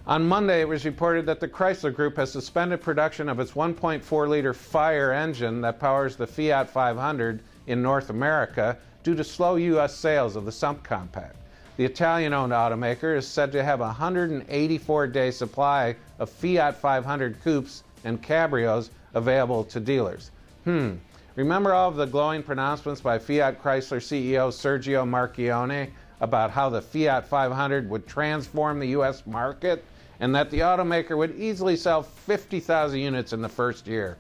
On Monday, it was reported that the Chrysler Group has suspended production of its 1.4-liter Fire engine that powers the Fiat 500 in North America due to slow U.S. sales of the subcompact. The Italian-owned automaker is said to have a 184-day supply of Fiat 500 coupes and cabrios available to dealers. Remember all of the glowing pronouncements by Fiat Chrysler CEO Sergio Marchionne about how the Fiat 500 would transform the U.S. market and that the automaker would easily sell 50,000 units in the first year?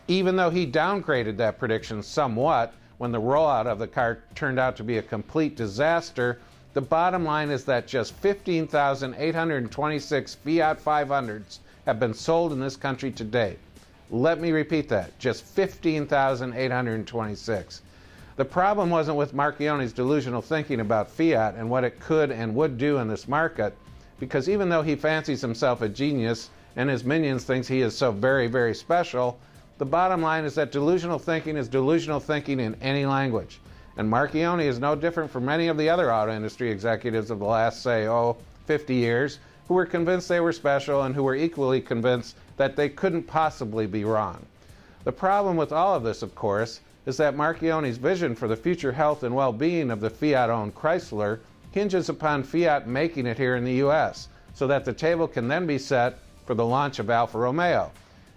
Even though he downgraded that prediction somewhat when the rollout of the car turned out to be a complete disaster, the bottom line is that just 15,826 Fiat 500s have been sold in this country to date. Let me repeat that, just 15,826. The problem wasn't with Marchionne's delusional thinking about Fiat and what it could and would do in this market, because even though he fancies himself a genius and his minions thinks he is so very, very special, the bottom line is that delusional thinking is delusional thinking in any language. And Marchionne is no different from many of the other auto industry executives of the last, say, 50 years, who were convinced they were special and who were equally convinced that they couldn't possibly be wrong. The problem with all of this, of course, is that Marchionne's vision for the future health and well-being of the Fiat-owned Chrysler hinges upon Fiat making it here in the U.S., so that the table can then be set for the launch of Alfa Romeo.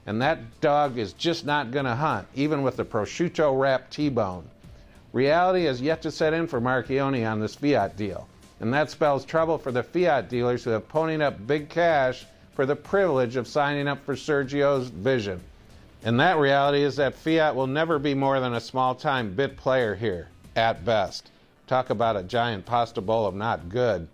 And that dog is just not going to hunt, even with the prosciutto-wrapped T-bone. Reality has yet to set in for Marchionne on this Fiat deal, and that spells trouble for the Fiat dealers who have ponied up big cash for the privilege of signing up for Sergio's vision. And that reality is that Fiat will never be more than a small-time bit player here, at best. Talk about a giant pasta bowl of not good.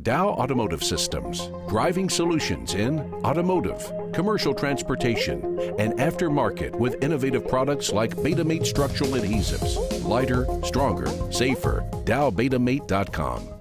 Dow Automotive Systems, driving solutions in automotive, commercial transportation, and aftermarket with innovative products like Betamate structural adhesives. Lighter, stronger, safer. DowBetamate.com.